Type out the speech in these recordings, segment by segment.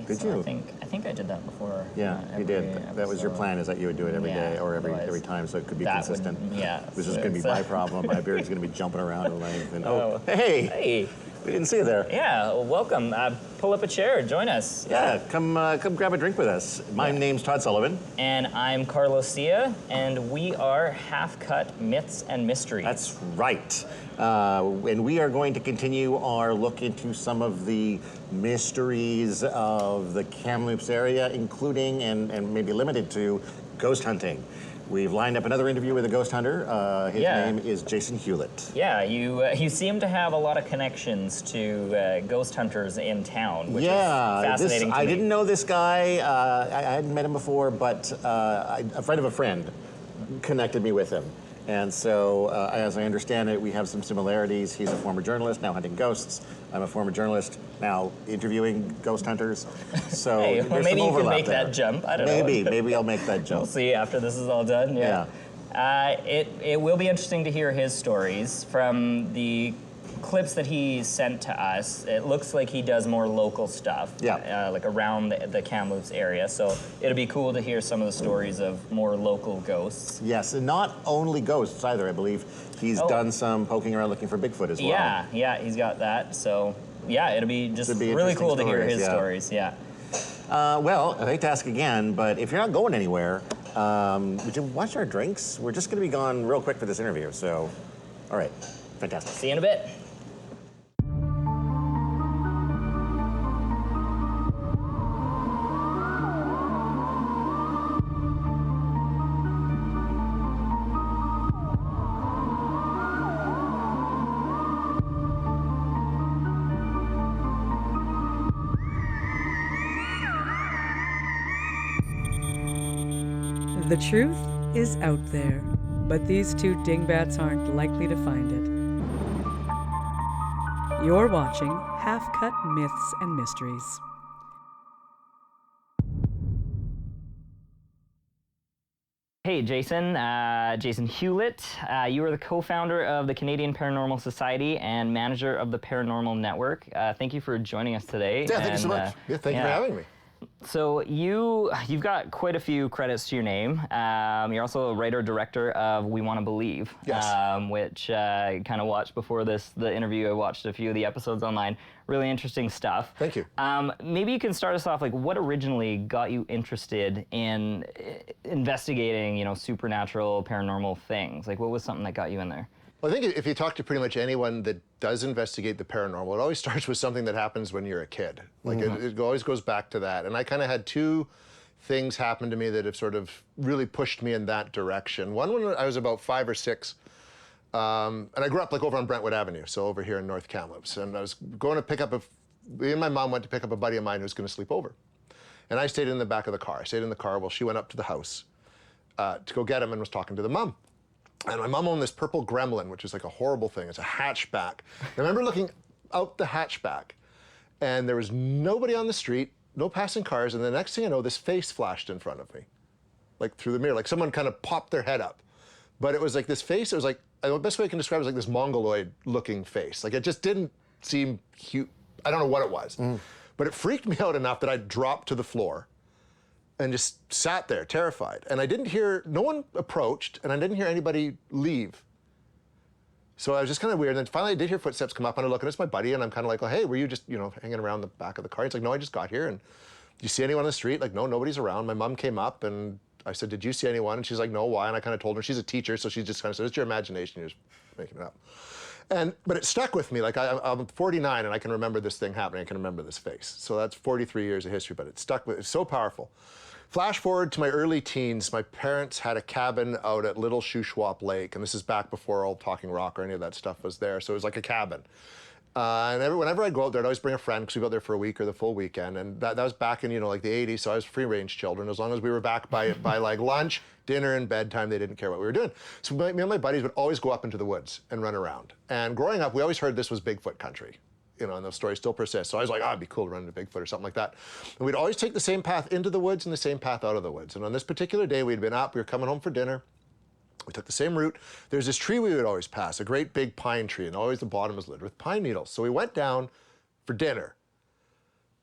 Did so you? I think I did that before. Yeah, you did. That was your plan, is that you would do it every day or every time, so it could be consistent. This is going to be my problem. My beard's going to be jumping around at length. And hey, we didn't see you there. Yeah, well, welcome. Pull up a chair, join us. Yeah, come grab a drink with us. My name's Todd Sullivan. And I'm Carlos Cia, and we are Half Cut Myths and Mysteries. That's right. And we are going to continue our look into some of the mysteries of the Kamloops area, including and maybe limited to ghost hunting. We've lined up another interview with a ghost hunter. His name is Jason Hewlett. Yeah, you seem to have a lot of connections to ghost hunters in town, which is fascinating to me. I didn't know this guy. I hadn't met him before, but a friend of a friend connected me with him. And so, as I understand it, we have some similarities. He's a former journalist, now hunting ghosts. I'm a former journalist, now interviewing ghost hunters. So hey, well, maybe you can make that jump. I don't know. Maybe I'll make that jump. We'll see after this is all done. Yeah. It will be interesting to hear his stories from the clips that he sent to us. It looks like he does more local stuff, like around the Kamloops area. So it'll be cool to hear some of the stories of more local ghosts. Yes, and not only ghosts either. I believe he's done some poking around looking for Bigfoot as well. Yeah, he's got that. So yeah, it'll be really cool to hear his stories. Yeah. Well, I hate to ask again, but if you're not going anywhere, would you watch our drinks? We're just going to be gone real quick for this interview. So, all right, fantastic. See you in a bit. The truth is out there, but these two dingbats aren't likely to find it. You're watching Half Cut Myths and Mysteries. Hey, Jason. Jason Hewlett. You are the co-founder of the Canadian Paranormal Society and manager of the Paranormal Network. Thank you for joining us today. Yeah, thank you so much. Thank you for having me. So you've got quite a few credits to your name. You're also a writer-director of We Want to Believe, which I kind of watched before the interview. I watched a few of the episodes online. Really interesting stuff. Thank you. Maybe you can start us off, like, what originally got you interested in investigating, supernatural, paranormal things? Like, what was something that got you in there? Well, I think if you talk to pretty much anyone that does investigate the paranormal, it always starts with something that happens when you're a kid. Like, it always goes back to that. And I kind of had two things happen to me that have sort of really pushed me in that direction. One when I was about 5 or 6, and I grew up like over on Brentwood Avenue, so over here in North Kamloops. And I was going to pick up me and my mom went to pick up a buddy of mine who was going to sleep over. And I stayed in the back of the car. I stayed in the car while she went up to the house to go get him and was talking to the mom. And my mom owned this purple Gremlin, which is like a horrible thing. It's a hatchback. I remember looking out the hatchback, and there was nobody on the street, no passing cars, and the next thing I know, this face flashed in front of me, like through the mirror, like someone kind of popped their head up. But it was like this face, it was like, the best way I can describe it is like this mongoloid-looking face. Like, it just didn't seem cute. I don't know what it was. But it freaked me out enough that I dropped to the floor and just sat there, terrified. And I didn't hear, no one approached, and I didn't hear anybody leave. So I was just kind of weird. And then finally I did hear footsteps come up, and I look, and it's my buddy, and I'm kind of like, oh, hey, were you just, hanging around the back of the car? He's like, no, I just got here. And do you see anyone on the street? Like, no, nobody's around. My mom came up, and I said, did you see anyone? And she's like, no, why? And I kind of told her, she's a teacher, so she just kind of said, it's your imagination, you're just making it up. But it stuck with me. Like, I'm 49, and I can remember this thing happening. I can remember this face. So that's 43 years of history, but it stuck with, it's so powerful. Flash forward to my early teens, my parents had a cabin out at Little Shuswap Lake, and this is back before Old Talking Rock or any of that stuff was there, so it was like a cabin. And whenever I'd go out there, I'd always bring a friend, because we'd go out there for a week or the full weekend, and that was back in, like the 80s, so I was free-range children. As long as we were back by like lunch, dinner, and bedtime, they didn't care what we were doing. So me and my buddies would always go up into the woods and run around. And growing up, we always heard this was Bigfoot country. And those stories still persist. So I was like, it'd be cool to run into Bigfoot or something like that. And we'd always take the same path into the woods and the same path out of the woods. And on this particular day, we'd been up, we were coming home for dinner. We took the same route. There's this tree we would always pass, a great big pine tree, and always the bottom was littered with pine needles. So we went down for dinner.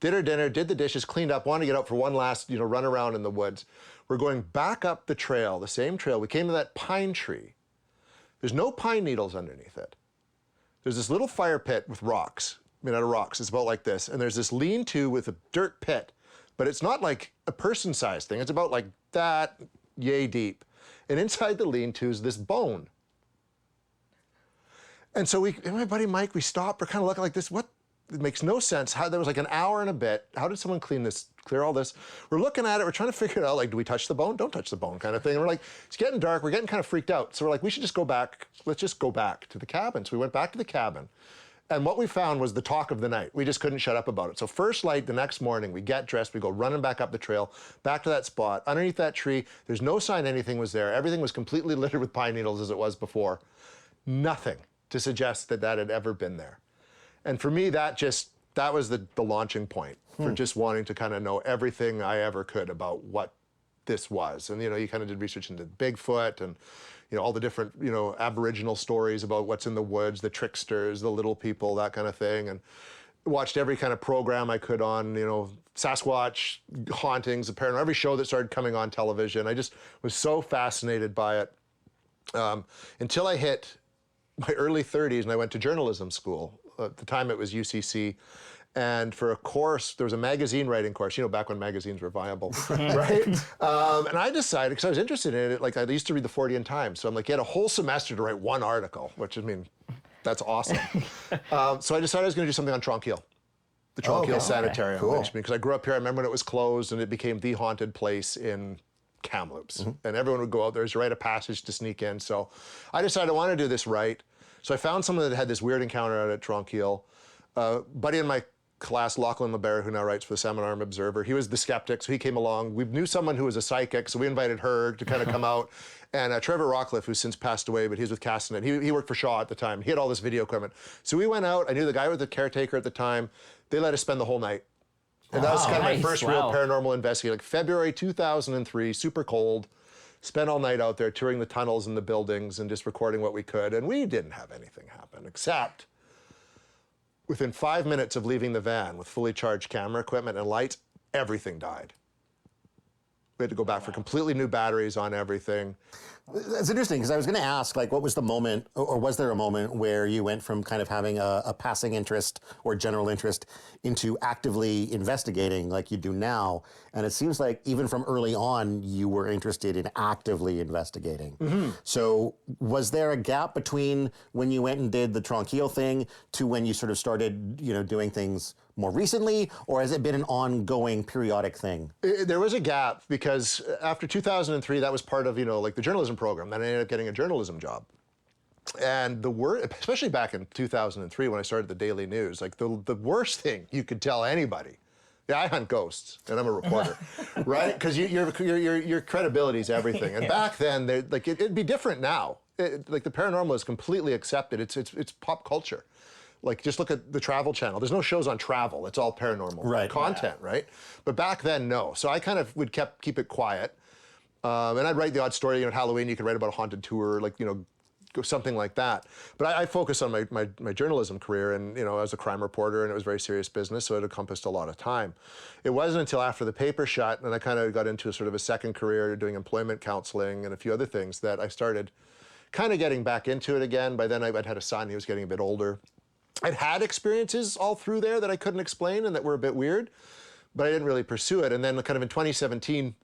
did our dinner, did the dishes, cleaned up, wanted to get out for one last, run around in the woods. We're going back up the trail, the same trail. We came to that pine tree. There's no pine needles underneath it. There's this little fire pit with rocks, made out of rocks. It's about like this. And there's this lean-to with a dirt pit, but it's not like a person-sized thing. It's about like that, yay deep. And inside the lean-to is this bone. And so my buddy Mike, we stopped, we're kind of looking like this, what? It makes no sense. There was like an hour and a bit. How did someone clear all this? We're looking at it, we're trying to figure it out, like, do we touch the bone? Don't touch the bone kind of thing. And we're like, it's getting dark, we're getting kind of freaked out. So we're like, we should just go back, let's just go back to the cabin. So we went back to the cabin. And what we found was the talk of the night. We just couldn't shut up about it. So first light the next morning, we get dressed, we go running back up the trail, back to that spot. Underneath that tree, there's no sign anything was there. Everything was completely littered with pine needles as it was before. Nothing to suggest that that had ever been there. And for me, that was the launching point for just wanting to kind of know everything I ever could about what this was. And, you kind of did research into Bigfoot and, all the different, Aboriginal stories about what's in the woods, the tricksters, the little people, that kind of thing. And watched every kind of program I could on, Sasquatch, hauntings, the paranormal, every show that started coming on television. I just was so fascinated by it until I hit my early 30s and I went to journalism school. At the time it was UCC. And for a course, there was a magazine writing course, back when magazines were viable, right? And I decided, because I was interested in it, like I used to read the Fortean Times. So I'm like, you had a whole semester to write one article, which that's awesome. So I decided I was going to do something on Tronquil, the Tronquil Sanitarium. Cool. Because I grew up here, I remember when it was closed and it became the haunted place in Kamloops. And everyone would go out there to write a passage to sneak in. So I decided I wanted to do this right. So I found someone that had this weird encounter out at Tronquil. Buddy in my class, Lachlan LeBaron, who now writes for the Salmon Arm Observer, he was the skeptic, so he came along. We knew someone who was a psychic, so we invited her to kind of come out. And Trevor Rockcliffe, who's since passed away, but he was with Castanet. He worked for Shaw at the time. He had all this video equipment. So we went out. I knew the guy was the caretaker at the time. They let us spend the whole night. And that was kind of my first real paranormal investigation. Like February 2003, super cold. Spent all night out there touring the tunnels and the buildings and just recording what we could. And we didn't have anything happen, except within 5 minutes of leaving the van with fully charged camera equipment and lights, everything died. We had to go back for completely new batteries on everything. It's interesting, because I was going to ask, like, what was the moment, or was there a moment where you went from kind of having a passing interest or general interest into actively investigating like you do now? And it seems like even from early on, you were interested in actively investigating. So was there a gap between when you went and did the Tronquil thing to when you sort of started, doing things more recently, or has it been an ongoing periodic thing? There was a gap because after 2003, that was part of, like the journalism program. Then I ended up getting a journalism job. And the worst, especially back in 2003 when I started the Daily News, like the worst thing you could tell anybody, I hunt ghosts and I'm a reporter, right? Because your credibility is everything. And back then, it'd be different now. Like the paranormal is completely accepted. It's pop culture. Like, just look at the Travel Channel. There's no shows on travel. It's all paranormal content, right? But back then, no. So I kind of would keep it quiet. And I'd write the odd story. At Halloween, you could write about a haunted tour, like, something like that. But I focused on my journalism career, and, I was a crime reporter, and it was very serious business, so it encompassed a lot of time. It wasn't until after the paper shut, and I kind of got into a sort of a second career doing employment counseling and a few other things, that I started kind of getting back into it again. By then, I'd had a son. He was getting a bit older. I'd had experiences all through there that I couldn't explain and that were a bit weird, but I didn't really pursue it. And then kind of in 2017,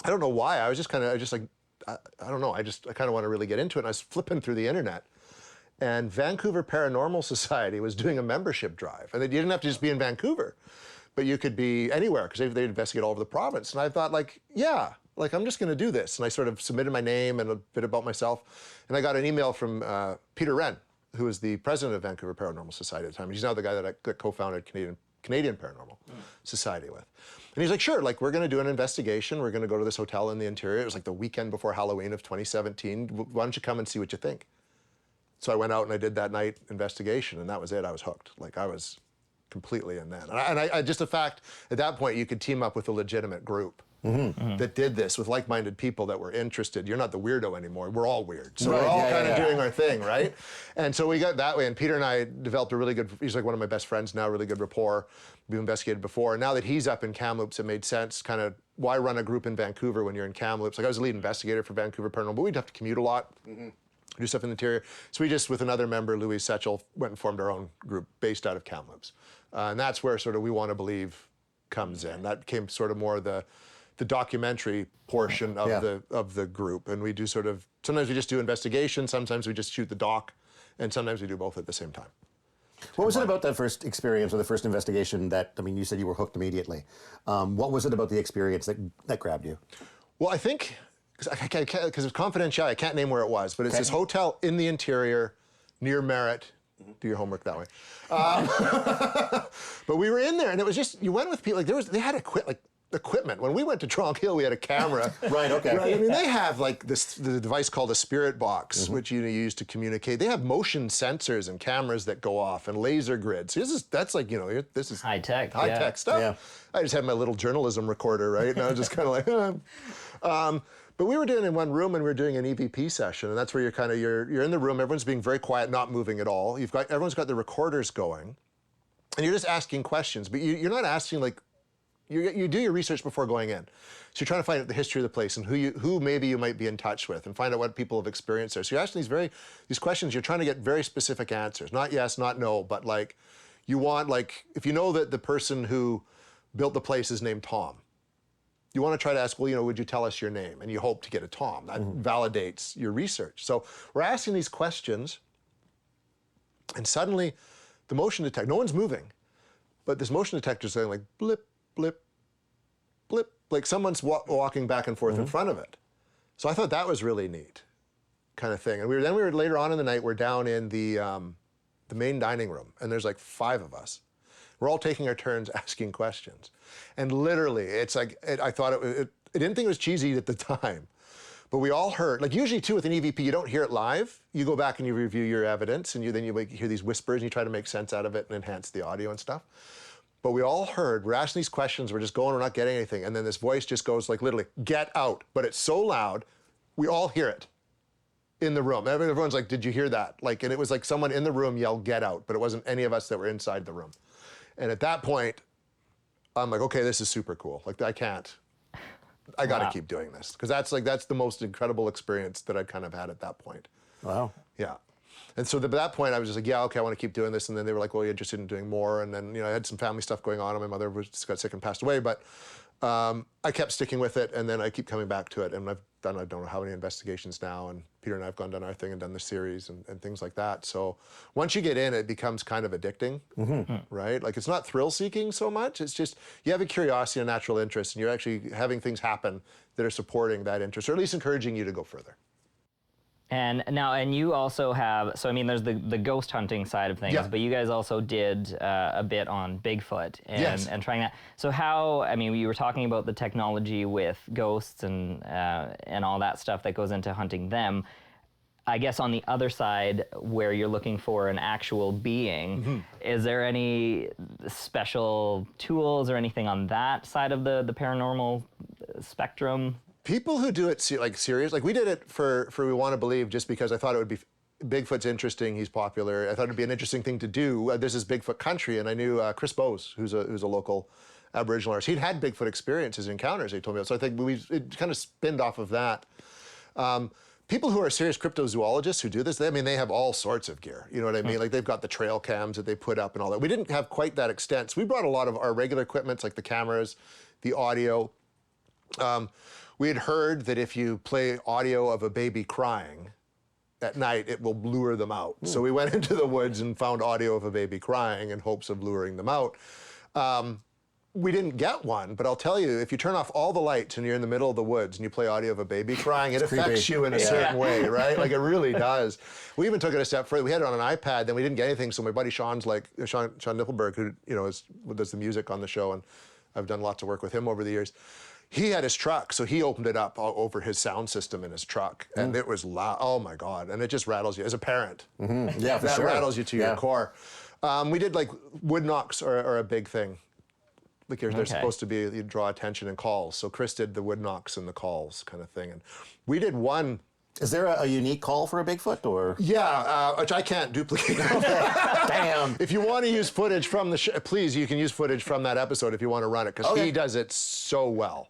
I don't know why, I kind of want to really get into it. And I was flipping through the internet, and Vancouver Paranormal Society was doing a membership drive. And you didn't have to just be in Vancouver, but you could be anywhere, because they investigate all over the province. And I thought, I'm just going to do this. And I sort of submitted my name and a bit about myself. And I got an email from Peter Wren, who was the president of Vancouver Paranormal Society at the time. He's now the guy that I co-founded Canadian Paranormal Society with. And he's like, sure, we're gonna do an investigation. We're gonna go to this hotel in the interior. It was like the weekend before Halloween of 2017. Why don't you come and see what you think? So I went out and I did that night investigation, and that was it. I was hooked. I was completely in that. And I just the fact, at that point, you could team up with a legitimate group. that did this with like-minded people that were interested. You're not the weirdo anymore. We're all weird. So we're all kind of doing our thing, right? And so we got that way. And Peter and I developed a really good, he's like one of my best friends now, really good rapport. We've investigated before. And now that he's up in Kamloops, it made sense kind of, why run a group in Vancouver when you're in Kamloops? Like I was the lead investigator for Vancouver Paranormal, but we'd have to commute a lot. Do stuff in the interior. So we just, with another member, Louise Setchell, went and formed our own group based out of Kamloops. And that's where sort of We Want to Believe comes in. That became sort of more the documentary portion of the group. And we do sort of, sometimes we just do investigation, sometimes we just shoot the doc, and sometimes we do both at the same time. What was it about that first experience or the first investigation that, I mean, you said you were hooked immediately. What was it about the experience that grabbed you? Well, I think, because it's confidential, I can't name where it was, but it's this hotel in the interior near Merritt. Do your homework that way. But we were in there, and it was just, you went with people, like they had equipment. When we went to Tronc Hill, we had a camera. Right, okay. Right? I mean, they have like the device called a spirit box, which you use to communicate. They have motion sensors and cameras that go off and laser grids. That's like, this is high tech stuff. Yeah. I just had my little journalism recorder, right? And I was just kind of like, but we were doing it in one room, and we were doing an EVP session, and that's where you're in the room, everyone's being very quiet, not moving at all. Everyone's got the recorders going, and you're just asking questions, but you're not asking like, you do your research before going in. So you're trying to find out the history of the place and who maybe you might be in touch with, and find out what people have experienced there. So you're asking these questions, you're trying to get very specific answers, not yes, not no, but like, you want, like, if you know that the person who built the place is named Tom, you want to try to ask, well, would you tell us your name? And you hope to get a Tom. That validates your research. So we're asking these questions, and suddenly the motion detector, no one's moving, but this motion detector is saying like blip, blip, blip, like someone's walking back and forth in front of it. So I thought that was really neat, kind of thing. And we were later on in the night, we're down in the main dining room, and there's like 5 of us. We're all taking our turns asking questions. And literally, it's like, I thought I didn't think it was cheesy at the time, but we all heard, like usually too with an EVP, you don't hear it live. You go back and you review your evidence, and then you hear these whispers, and you try to make sense out of it and enhance the audio and stuff. But we all heard, we're asking these questions, we're just going, we're not getting anything. And then this voice just goes like literally, get out. But it's so loud, we all hear it in the room. Everyone's like, did you hear that? Like, and it was like someone in the room yelled, get out, but it wasn't any of us that were inside the room. And at that point, I'm like, okay, this is super cool. Like, I gotta keep doing this. Because that's the most incredible experience that I kind of had at that point. Wow. Yeah. And so at that point, I was just like, yeah, okay, I want to keep doing this. And then they were like, well, you're interested in doing more. And then, I had some family stuff going on, and my mother got sick and passed away. But I kept sticking with it, and then I keep coming back to it. And I've done, I don't know how many investigations now. And Peter and I have done our thing and done the series and things like that. So once you get in, it becomes kind of addicting, right? Like, it's not thrill-seeking so much. It's just, you have a curiosity and a natural interest, and you're actually having things happen that are supporting that interest, or at least encouraging you to go further. And you also have, so I mean, there's the ghost hunting side of things, but you guys also did a bit on Bigfoot and trying that. So how, I mean, you were talking about the technology with ghosts and all that stuff that goes into hunting them. I guess on the other side, where you're looking for an actual being, is there any special tools or anything on that side of the paranormal spectrum? People who do it serious, like we did it for We Want to Believe just because I thought it would be, Bigfoot's interesting, he's popular. I thought it'd be an interesting thing to do. This is Bigfoot country, and I knew Chris Bose, who's a local Aboriginal artist. He'd had Bigfoot experiences, encounters, he told me. So I think it kind of spinned off of that. People who are serious cryptozoologists who do this, they have all sorts of gear. You know what I mean? Like, they've got the trail cams that they put up and all that. We didn't have quite that extent. So we brought a lot of our regular equipment, like the cameras, the audio. We had heard that if you play audio of a baby crying at night, it will lure them out. So we went into the woods and found audio of a baby crying in hopes of luring them out. We didn't get one, but I'll tell you, if you turn off all the lights and you're in the middle of the woods and you play audio of a baby crying, it affects you in a certain way, right? Like, it really does. We even took it a step further. We had it on an iPad, then we didn't get anything. So my buddy Sean Nippelberg, who does the music on the show, and I've done lots of work with him over the years. He had his truck, so he opened it up over his sound system in his truck, and it was loud. Oh my God! And it just rattles you as a parent. Yeah, for sure. That rattles you to your core. We did, like, wood knocks are a big thing Like they're supposed to be, you draw attention in calls. So Chris did the wood knocks and the calls kind of thing. And we did one. Is there a unique call for a Bigfoot, or? Yeah, which I can't duplicate. Damn. If you want to use footage from the please, you can use footage from that episode if you want to run it, because he does it so well.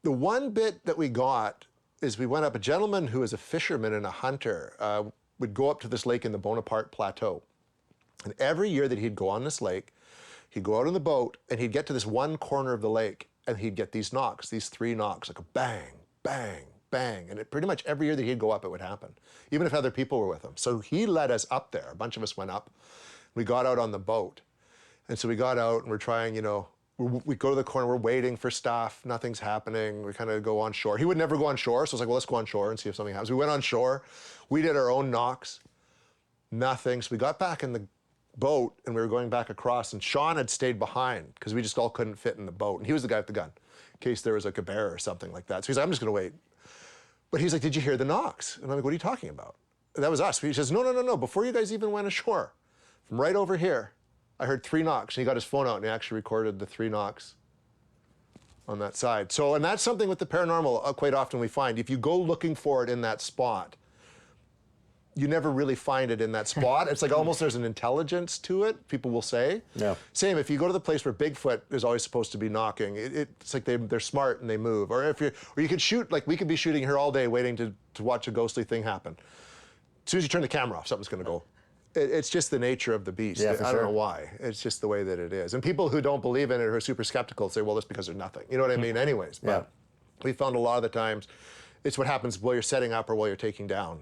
The one bit that we got is we went up, a gentleman who is a fisherman and a hunter would go up to this lake in the Bonaparte Plateau. And every year that he'd go on this lake, he'd go out in the boat and he'd get to this one corner of the lake and he'd get these knocks, these 3 knocks, like a bang, bang, bang. And pretty much every year that he'd go up, it would happen, even if other people were with him. So he led us up there. A bunch of us went up. We got out on the boat. And so we got out and we're trying, you know, we go to the corner, we're waiting for stuff, nothing's happening, we kind of go on shore. He would never go on shore, so I was like, well, let's go on shore and see if something happens. We went on shore, we did our own knocks, nothing. So we got back in the boat and we were going back across, and Sean had stayed behind because we just all couldn't fit in the boat. And he was the guy with the gun, in case there was like a bear or something like that. So he's like, I'm just gonna wait. But he's like, did you hear the knocks? And I'm like, what are you talking about? And that was us. He says, no, before you guys even went ashore, from right over here, I heard 3 knocks. And he got his phone out and he actually recorded the 3 knocks on that side. So, and that's something with the paranormal quite often we find. If you go looking for it in that spot, you never really find it in that spot. It's like almost there's an intelligence to it, people will say. Yeah. Same, if you go to the place where Bigfoot is always supposed to be knocking, it's like they're smart and they move. Or if you could shoot, like we could be shooting here all day waiting to watch a ghostly thing happen. As soon as you turn the camera off, something's gonna go. It's just the nature of the beast. Yeah, for I sure. don't know why. It's just the way that it is. And people who don't believe in it or are super skeptical say, well, it's because there's nothing. You know what I mean? Anyways, but we found a lot of the times it's what happens while you're setting up or while you're taking down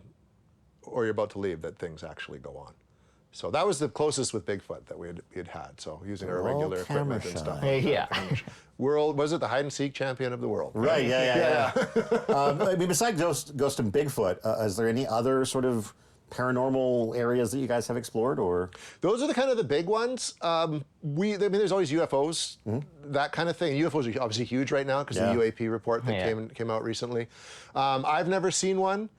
or you're about to leave that things actually go on. So that was the closest with Bigfoot that we had. So using our regular equipment and stuff. Yeah. Was it the hide and seek champion of the world? Right, yeah. I mean, besides Ghost and Bigfoot, is there any other sort of paranormal areas that you guys have explored, or? Those are the kind of the big ones. I mean, there's always UFOs, that kind of thing. UFOs are obviously huge right now because the UAP report that came out recently. I've never seen one.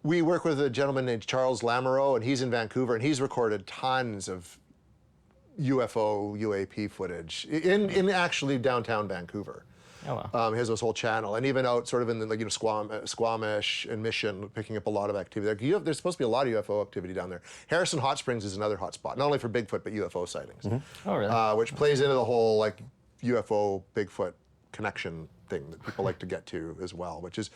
We work with a gentleman named Charles Lamoureux, and he's in Vancouver, and he's recorded tons of UFO, UAP footage in actually downtown Vancouver. Oh, wow. He has this whole channel, and even out sort of in the, like, you know, Squamish and Mission, picking up a lot of activity. There's supposed to be a lot of UFO activity down there. Harrison Hot Springs is another hot spot, not only for Bigfoot, but UFO sightings. Oh, really? Which plays into the whole like UFO, Bigfoot connection thing that people like to get to as well, which is,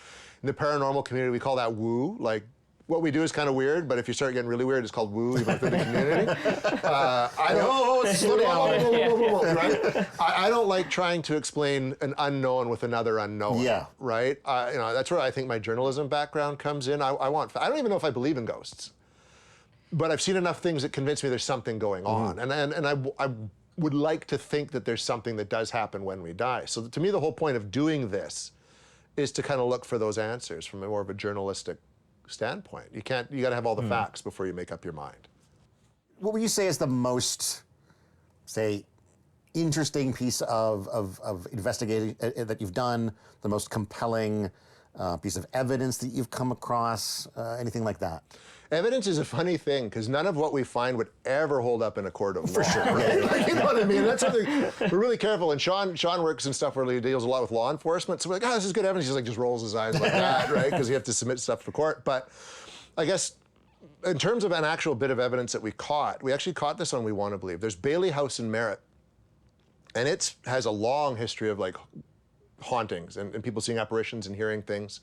in the paranormal community, we call that woo. Like, what we do is kind of weird, but if you start getting really weird, it's called woo, even within the community. Slow down, right? I don't like trying to explain an unknown with another unknown. Yeah. Right? You know, that's where I think my journalism background comes in. I don't even know if I believe in ghosts, but I've seen enough things that convince me there's something going on, and I would like to think that there's something that does happen when we die. So to me, the whole point of doing this is to kind of look for those answers from a more of a journalistic standpoint. You got to have all the facts before you make up your mind. What would you say is the most, say, interesting piece of investigating that you've done, the most compelling piece of evidence that you've come across, anything like that? Evidence is a funny thing because none of what we find would ever hold up in a court of law. For sure. Right? You know what I mean? That's something we're really careful. And Sean works and stuff where he deals a lot with law enforcement. So we're like, this is good evidence. He's like, just rolls his eyes like that, right? Because you have to submit stuff to court. But I guess in terms of an actual bit of evidence that we actually caught this on We Want to Believe. There's Bailey House in Merritt, and it has a long history of like hauntings and people seeing apparitions and hearing things.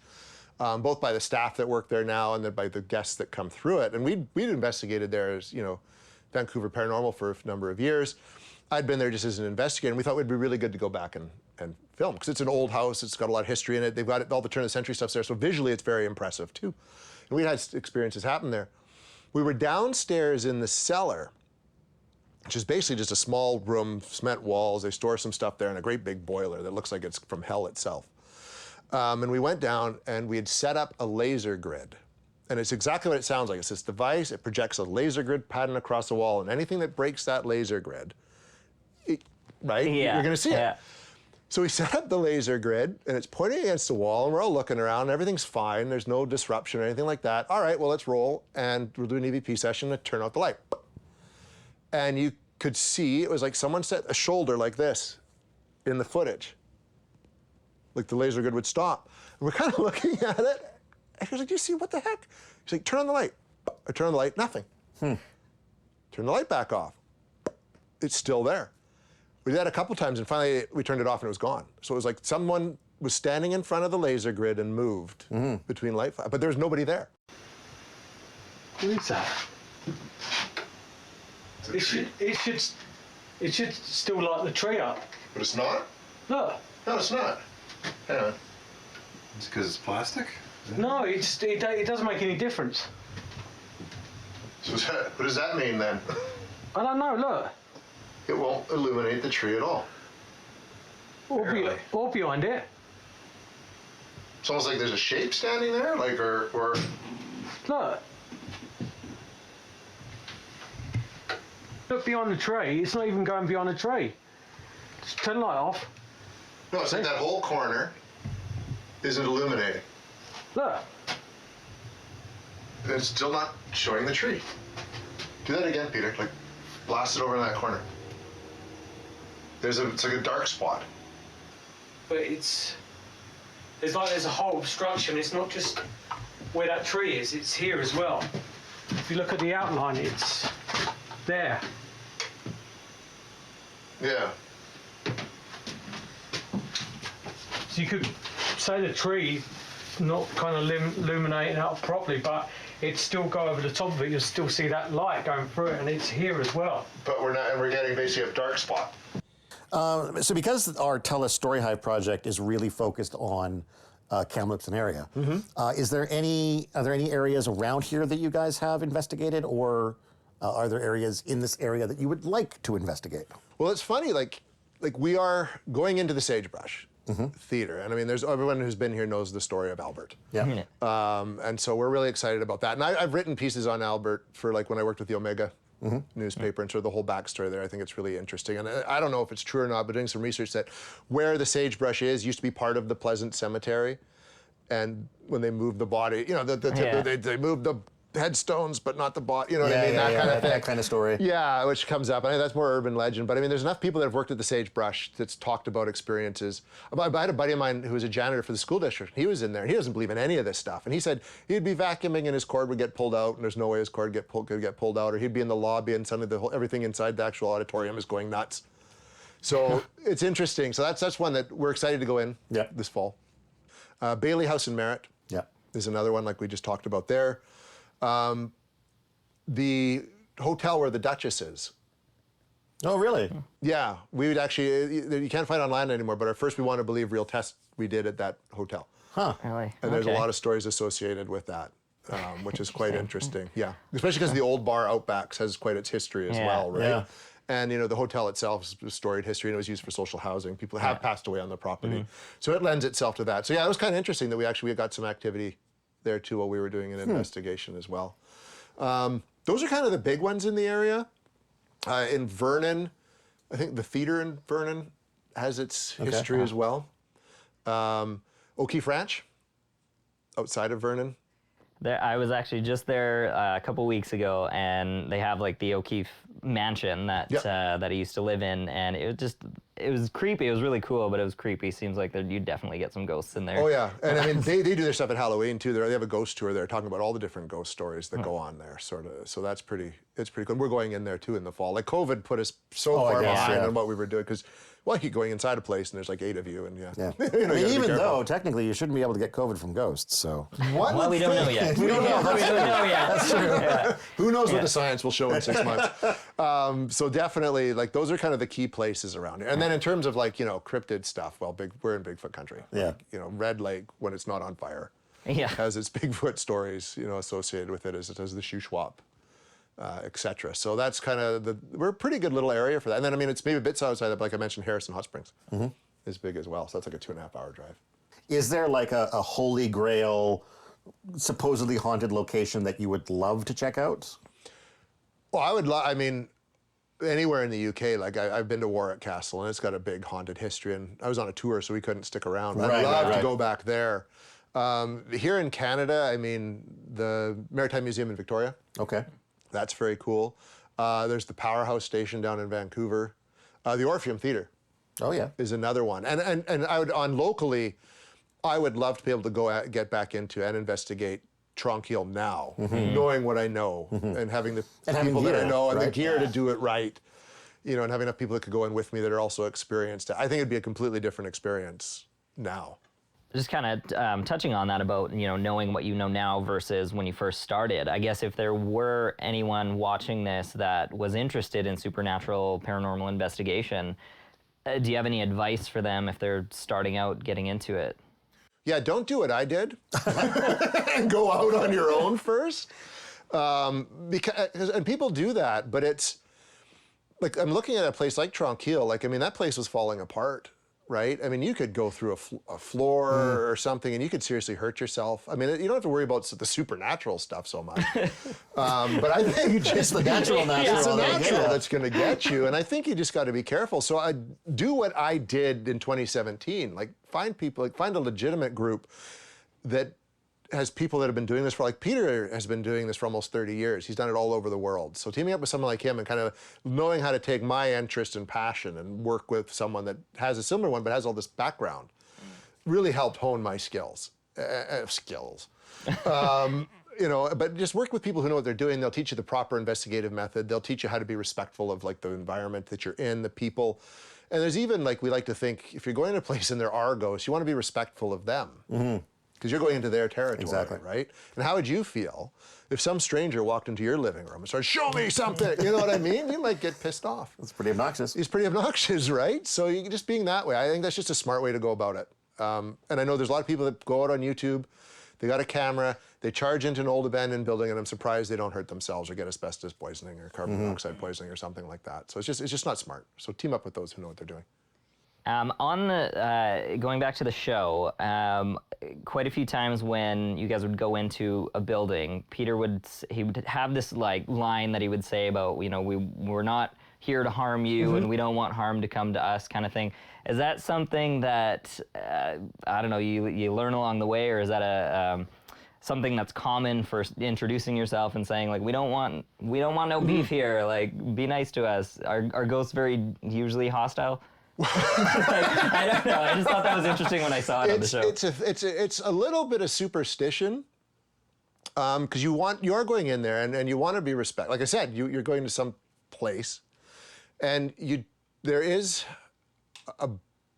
Both by the staff that work there now and then by the guests that come through it. And we'd investigated there as, you know, Vancouver Paranormal for a number of years. I'd been there just as an investigator, and we thought it would be really good to go back and film, because it's an old house, it's got a lot of history in it, they've got all the turn of the century stuff's there, so visually it's very impressive too. And we had experiences happen there. We were downstairs in the cellar, which is basically just a small room, cement walls, they store some stuff there, and a great big boiler that looks like it's from hell itself. And we went down and we had set up a laser grid And it's exactly what it sounds like. It's this device, it projects a laser grid pattern across the wall, and anything that breaks that laser grid, right? Yeah. You're gonna see Yeah. it. So we set up the laser grid, and it's pointing against the wall, and we're all looking around, and everything's fine. There's no disruption or anything like that. All right, well, let's roll, and we'll do an EVP session and turn out the light. And you could see, it was like someone set a shoulder like this in the footage. Like the laser grid would stop. And we're kind of looking at it, and he was like, do you see, what the heck? He's like, turn on the light. I turn on the light, nothing. Turn the light back off. It's still there. We did that a couple times, and finally we turned it off and it was gone. So it was like someone was standing in front of the laser grid and moved between light, but there was nobody there. What is that? It should still light the tree up. But it's not? Look. No, it's not. Hang on. It's because it's plastic? No, it doesn't make any difference. So what does that mean then? I don't know, look. It won't illuminate the tree at all. Or behind it. It's almost like there's a shape standing there, like, or... Look. Look behind the tree, it's not even going behind the tree. Just turn the light off. No, it's like that whole corner isn't illuminating. Look. And it's still not showing the tree. Do that again, Peter. Like, blast it over in that corner. It's like a dark spot. But there's a whole obstruction. It's not just where that tree is, it's here as well. If you look at the outline, it's there. Yeah. So you could say the tree not kind of illuminating out properly, but it'd still go over the top of it. You'll still see that light going through it, and it's here as well. But we're not, and we're getting basically a dark spot. So because our Tell Us Story Hive project is really focused on Kamloops and area, are there any areas around here that you guys have investigated, or are there areas in this area that you would like to investigate? Well, it's funny, like we are going into the sagebrush theater, and I mean, everyone who's been here knows the story of Albert. Yeah. And so we're really excited about that. And I've written pieces on Albert for like when I worked with the Omega newspaper and sort of the whole backstory there. I think it's really interesting. And I don't know if it's true or not, but doing some research that where the sagebrush is used to be part of the Pleasant Cemetery. And when they moved the body, you know, they moved the headstones, but not the body, you know what I mean? That kind of thing. That kind of story. Yeah, which comes up. I think that's more urban legend, but I mean, there's enough people that have worked at the sagebrush that's talked about experiences. I had a buddy of mine who was a janitor for the school district. He was in there, and he doesn't believe in any of this stuff. And he said he'd be vacuuming and his cord would get pulled out, and there's no way his cord could get pulled out, or he'd be in the lobby and suddenly everything inside the actual auditorium is going nuts. So it's interesting. So that's one that we're excited to go in this fall. Bailey House in Merritt is another one like we just talked about there. The hotel where the Duchess is. Oh, really? Yeah, we would actually, you can't find online anymore, but our first We Want to Believe real test we did at that hotel. Huh. Really? And there's a lot of stories associated with that, which is quite interesting. Yeah, especially because the old bar Outbacks has quite its history as well, right? Yeah. And you know, the hotel itself is a storied history, and it was used for social housing. People have passed away on the property. So it lends itself to that. So yeah, it was kind of interesting that we got some activity there too while we were doing an investigation as well. Those are kind of the big ones in the area. In Vernon, I think the theater in Vernon has its history as well. O'Keefe Ranch, outside of Vernon. I was actually just there a couple weeks ago, and they have like the O'Keefe mansion that that he used to live in, and it was creepy. It was really cool, but it was creepy. Seems like you definitely get some ghosts in there. Oh yeah, and I mean they do their stuff at Halloween too. They have a ghost tour there, talking about all the different ghost stories that go on there, sort of. So it's pretty cool. We're going in there too in the fall. Like COVID put us so far behind on what we were doing because. Well, I keep going inside a place and there's like 8 of you, and Yeah. you know, I mean, even though technically you shouldn't be able to get COVID from ghosts, so. Well, we don't know yet. We don't know. We don't know yet. That's true. Yeah. Who knows what the science will show in 6 months? So definitely, like those are kind of the key places around here. And then in terms of like cryptid stuff, well, we're in Bigfoot country. Yeah. Like, Red Lake when it's not on fire, has its Bigfoot stories, associated with it as it does the Shuswap. Etc. So that's kind of we're a pretty good little area for that. And then, I mean, it's maybe a bit outside of, like I mentioned, Harrison Hot Springs is big as well. So that's like a 2.5-hour drive. Is there like a holy grail supposedly haunted location that you would love to check out? Well, I mean, anywhere in the UK, like I've been to Warwick Castle, and it's got a big haunted history, and I was on a tour, so we couldn't stick around. I'd love to go back there. Here in Canada, I mean, the Maritime Museum in Victoria. Okay. That's very cool. There's the Powerhouse Station down in Vancouver. The Orpheum Theatre. Oh, yeah. Is another one. And I would, locally, I would love to be able to get back into and investigate Tronquil now, knowing what I know, and having the people that I know and the gear to do it right, you know, and having enough people that could go in with me that are also experienced. I think it'd be a completely different experience now. Just kind of touching on that about, you know, knowing what you know now versus when you first started. I guess if there were anyone watching this that was interested in supernatural paranormal investigation, do you have any advice for them if they're starting out getting into it? Yeah, don't do what I did and go out on your own first. And people do that, but it's like, I'm looking at a place like Tronquil, like, I mean, that place was falling apart, right? I mean, you could go through a floor or something and you could seriously hurt yourself. I mean, you don't have to worry about the supernatural stuff so much. But I think just the natural it's the natural that's going to get you. And I think you just got to be careful. So I do what I did in 2017, like find people, like find a legitimate group that has people that have been doing this for, like Peter has been doing this for almost 30 years. He's done it all over the world. So teaming up with someone like him and kind of knowing how to take my interest and passion and work with someone that has a similar one but has all this background really helped hone my skills. You know, but just work with people who know what they're doing. They'll teach you the proper investigative method. They'll teach you how to be respectful of like the environment that you're in, the people. And there's even, like, we like to think, if you're going to a place and there are ghosts, you want to be respectful of them. Because you're going into their territory, right? And how would you feel if some stranger walked into your living room and started, show me something, you know what I mean? You might get pissed off. It's pretty obnoxious. He's pretty obnoxious, right? So you just being that way, I think that's just a smart way to go about it. And I know there's a lot of people that go out on YouTube, they got a camera, they charge into an old abandoned building, and I'm surprised they don't hurt themselves or get asbestos poisoning or carbon monoxide poisoning or something like that. So it's just not smart. So team up with those who know what they're doing. On the going back to the show, quite a few times when you guys would go into a building, Peter would have this like line that he would say about, you know, we're not here to harm you and we don't want harm to come to us, kind of thing. Is that something that I don't know, you learn along the way, or is that a something that's common for introducing yourself and saying like, we don't want no beef here, like be nice to us? Are ghosts very usually hostile? I don't know. I just thought that was interesting when I saw it on the show. It's a little bit of superstition, because you are going in there and you want to be respectful. Like I said, you're going to some place, and there is a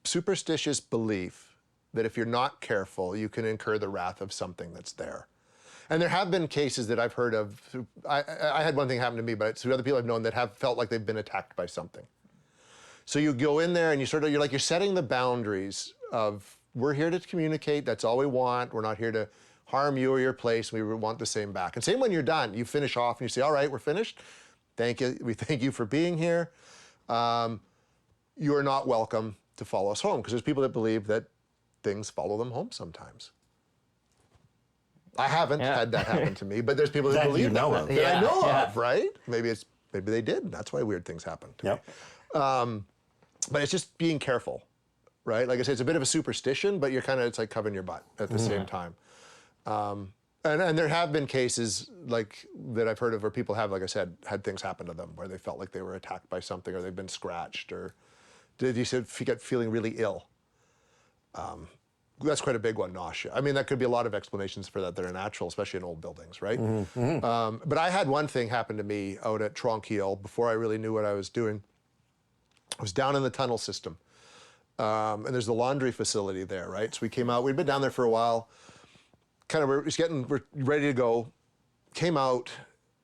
superstitious belief that if you're not careful, you can incur the wrath of something that's there. And there have been cases that I've heard of. I had one thing happen to me, but it's other people I've known that have felt like they've been attacked by something. So you go in there and you're setting the boundaries of, we're here to communicate, that's all we want, we're not here to harm you or your place, we want the same back. And same when you're done, you finish off and you say, all right, we're finished, thank you, we thank you for being here. You are not welcome to follow us home, because there's people that believe that things follow them home sometimes. I haven't had that happen to me, but there's people that believe that I know of, right? Maybe they did, and that's why weird things happen to me. But it's just being careful, right? Like I said, it's a bit of a superstition, but it's like covering your butt at the same time. And there have been cases like that I've heard of where people have, like I said, had things happen to them where they felt like they were attacked by something, or they've been scratched, or you said get feeling really ill. That's quite a big one, nausea. I mean, that could be a lot of explanations for that are natural, especially in old buildings, right? But I had one thing happen to me out at Tronquil before I really knew what I was doing. I was down in the tunnel system, and there's the laundry facility there, right? So we came out, we'd been down there for a while, we're ready to go, came out,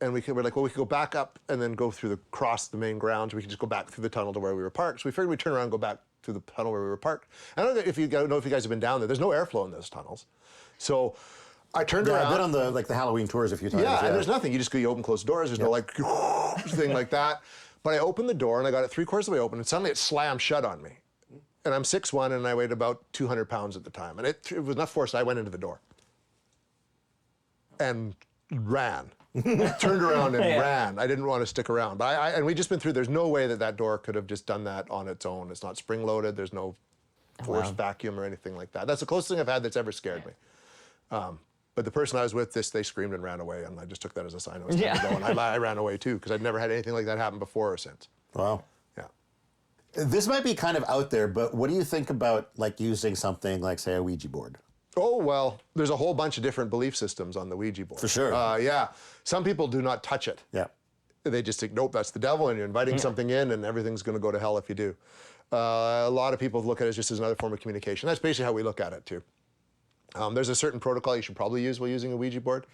and we're like, well, we could go back up and then go across the main grounds. We could just go back through the tunnel to where we were parked. So we figured we'd turn around and go back through the tunnel where we were parked. I don't know if you guys have been down there. There's no airflow in those tunnels. So I turned around. I've been on the Halloween tours a few times. Yeah, and there's nothing. You just go, you open, close doors. There's no like thing like that. But I opened the door and I got it 3/4 of the way open, and suddenly it slammed shut on me. And I'm 6'1" and I weighed about 200 pounds at the time. And it was enough force, I went into the door. and ran. Turned around and ran. I didn't want to stick around. But and we just been through, there's no way that door could have just done that on its own. It's not spring loaded. There's no forced vacuum or anything like that. That's the closest thing I've had that's ever scared me. But the person I was with, they screamed and ran away, and I just took that as a sign it was time to go, and I ran away too, because I'd never had anything like that happen before or since. Wow. Yeah. This might be kind of out there, but what do you think about like using something like, say, a Ouija board? Oh, well, there's a whole bunch of different belief systems on the Ouija board. For sure. Yeah. Some people do not touch it. Yeah. They just think, nope, that's the devil, and you're inviting something in, and everything's going to go to hell if you do. A lot of people look at it just as another form of communication. That's basically how we look at it, too. There's a certain protocol you should probably use while using a Ouija board,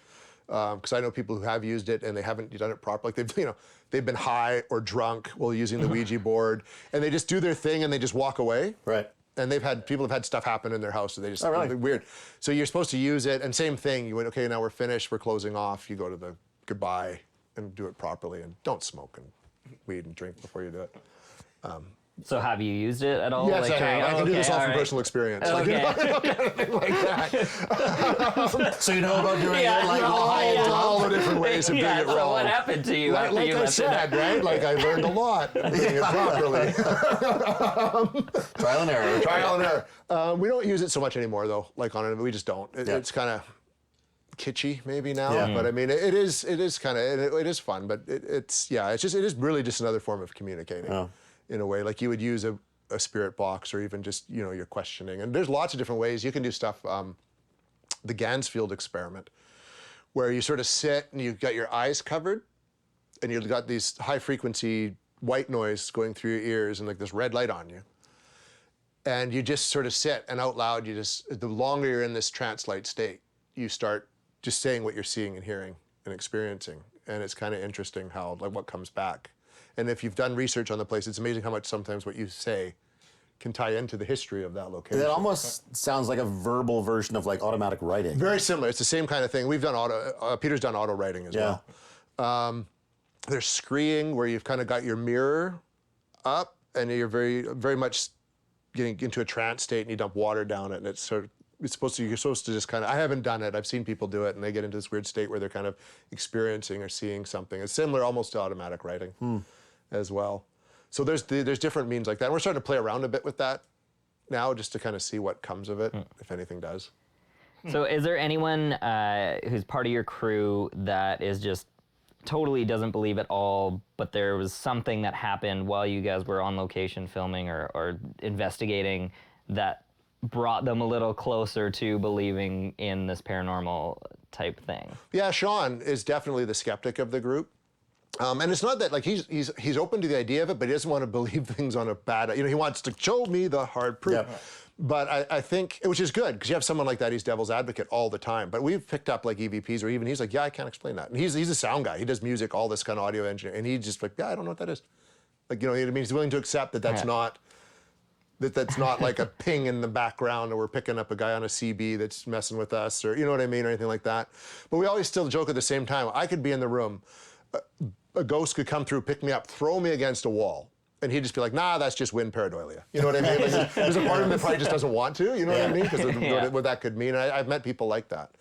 because I know people who have used it and they haven't done it properly. Like they've been high or drunk while using the Ouija board, and they just do their thing and they just walk away. Right. And people have had stuff happen in their house, so they just really? weird. So you're supposed to use it, and same thing. You went, okay, now we're finished. We're closing off. You go to the goodbye and do it properly, and don't smoke and weed and drink before you do it. So have you used it at all? Yes, I have. I can do this all from right. personal experience. Okay. Anything like that. So you know about doing it like all the different ways of doing it wrong. So what happened to you after Like you I left said, right? Like I learned a lot doing it properly. Trial and error. Trial and error. We don't use it so much anymore, though. Like on it, we just don't. It's kind of kitschy maybe now, but I mean, it is kind of it is fun, but it is really just another form of communicating in a way. Like you would use a spirit box, or even just you're questioning. And there's lots of different ways you can do stuff. The Gansfield experiment, where you sort of sit and you've got your eyes covered, and you've got these high frequency white noise going through your ears and like this red light on you. And you just sort of sit, and out loud, the longer you're in this trance-like state, you start just saying what you're seeing and hearing and experiencing. And it's kind of interesting how, like, what comes back. And if you've done research on the place, it's amazing how much sometimes what you say can tie into the history of that location. It almost sounds like a verbal version of like automatic writing. Very similar. It's the same kind of thing. We've done Peter's done auto writing as well. There's screeing, where you've kind of got your mirror up, and you're very, very much getting into a trance state, and you dump water down it, and you're supposed to just kind of, I haven't done it, I've seen people do it, and they get into this weird state where they're kind of experiencing or seeing something. It's similar almost to automatic writing as well. So there's different means like that. And we're starting to play around a bit with that now, just to kind of see what comes of it, if anything does. So is there anyone who's part of your crew that is just totally doesn't believe at all, but there was something that happened while you guys were on location filming or investigating that brought them a little closer to believing in this paranormal type thing? Yeah, Sean is definitely the skeptic of the group. And it's not that, like, he's open to the idea of it, but he doesn't want to believe things on a bad, he wants to show me the hard proof. Yep. But I think, which is good, because you have someone like that, he's devil's advocate all the time. But we've picked up like EVPs, or even he's like, yeah, I can't explain that. And he's a sound guy. He does music, all this kind of audio engineering. And he's just like, yeah, I don't know what that is. Like, what I mean? He's willing to accept that that's not, that's not like a ping in the background, or we're picking up a guy on a CB that's messing with us, or you know what I mean, or anything like that. But we always still joke at the same time. I could be in the room, a ghost could come through, pick me up, throw me against a wall, and he'd just be like, nah, that's just wind pareidolia. You know what I mean? Like, there's a part of him that probably just doesn't want to, you know what I mean? Because what that could mean. I've met people like that.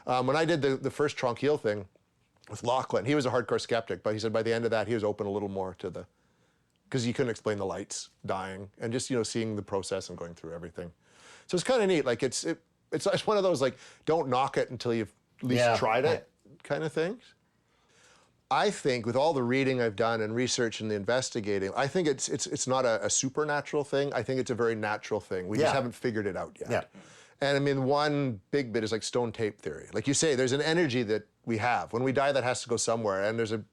When I did the first Tronquil thing with Lachlan, he was a hardcore skeptic, but he said by the end of that, he was open a little more to because you couldn't explain the lights dying, and just, seeing the process and going through everything. So it's kind of neat. Like, it's one of those, like, don't knock it until you've at least tried it kind of things. I think with all the reading I've done and research and the investigating, I think it's not a supernatural thing. I think it's a very natural thing. We just haven't figured it out yet. Yeah. And I mean, one big bit is like stone tape theory. Like you say, there's an energy that we have. When we die, that has to go somewhere. And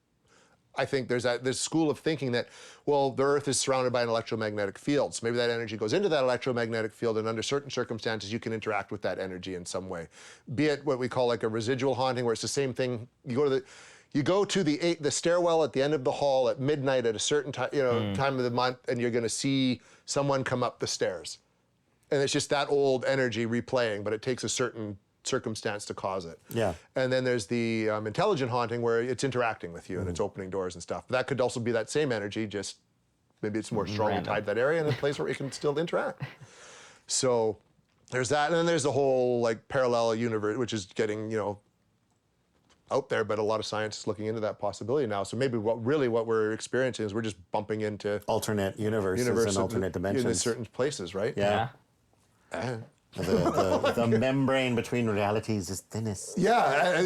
I think there's this school of thinking that, well, the Earth is surrounded by an electromagnetic field. So maybe that energy goes into that electromagnetic field, and under certain circumstances, you can interact with that energy in some way. Be it what we call like a residual haunting, where it's the same thing. You go to the stairwell at the end of the hall at midnight at a certain time, time of the month, and you're going to see someone come up the stairs. And it's just that old energy replaying, but it takes a certain circumstance to cause it. Yeah. And then there's the intelligent haunting, where it's interacting with you and it's opening doors and stuff. That could also be that same energy, just maybe it's more strongly tied to that area, and a place where you can still interact. So there's that, and then there's the whole like parallel universe, which is getting, out there, but a lot of scientists looking into that possibility now. So maybe what we're experiencing is we're just bumping into alternate universes and alternate dimensions in certain places, right? Yeah. The membrane between realities is thinnest. Yeah,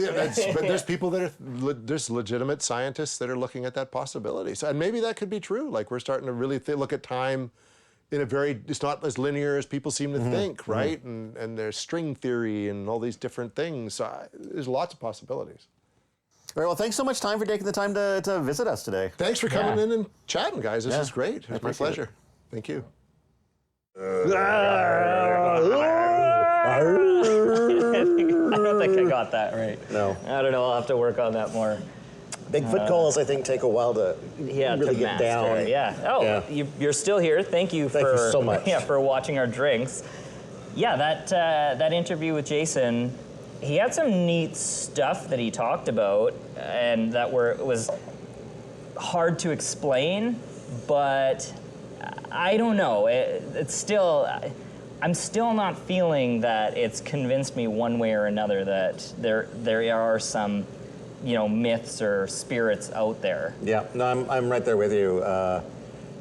but there's people that there's legitimate scientists that are looking at that possibility. So, and maybe that could be true. Like we're starting to really look at time in a very, it's not as linear as people seem to think, right? And there's string theory and all these different things. So there's lots of possibilities. All right, well, thanks so much for taking the time to visit us today. Thanks for coming in and chatting, guys. This is great. It's my pleasure. Thank you. I don't think I got that right. No. I don't know. I'll have to work on that more. Bigfoot calls, I think, take a while to really get down. Yeah. Oh, you're still here. Thank you so much. Yeah, for watching our drinks. Yeah, that interview with Jason, he had some neat stuff that he talked about, and that was hard to explain, but I don't know. It's still. I'm still not feeling that it's convinced me one way or another that there are some, myths or spirits out there. Yeah, no, I'm right there with you.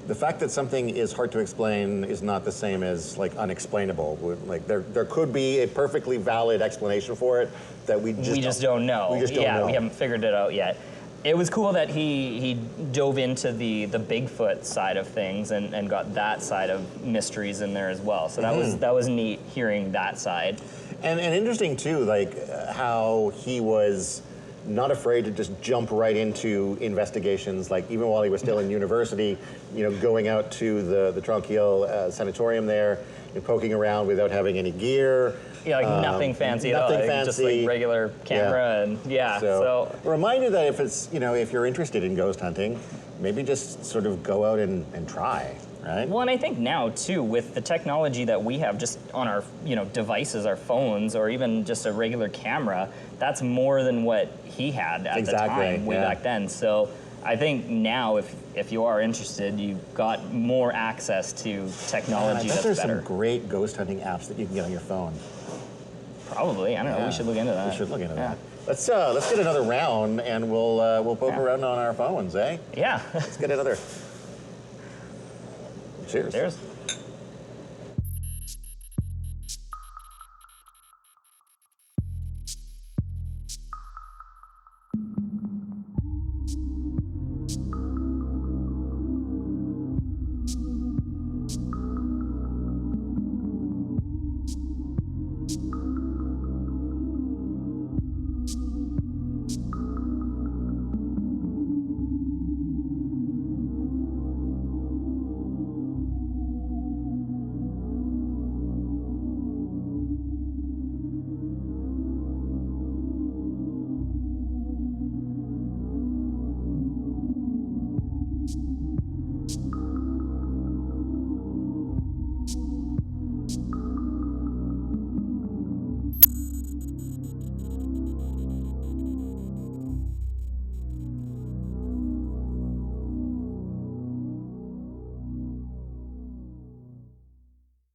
The fact that something is hard to explain is not the same as like unexplainable. Like there could be a perfectly valid explanation for it that we just don't know. We just don't know. We haven't figured it out yet. It was cool that he dove into the Bigfoot side of things and got that side of mysteries in there as well. So that was neat hearing that side. And interesting too, like how he was not afraid to just jump right into investigations. Like even while he was still in university, going out to the Tranquille sanatorium there and poking around without having any gear. Yeah, like nothing fancy at all. Nothing fancy. Just like regular camera and So a reminder that if it's if you're interested in ghost hunting, maybe just sort of go out and try, right? Well, and I think now too, with the technology that we have just on our devices, our phones, or even just a regular camera, that's more than what he had at the time way back then. So I think now, if you are interested, you've got more access to technology that's there's better. Some great ghost hunting apps that you can get on your phone. Probably. I don't know. We should look into that. We should look into that. Let's get another round, and we'll poke around on our phones, eh? Yeah. Let's get another. Cheers. Cheers.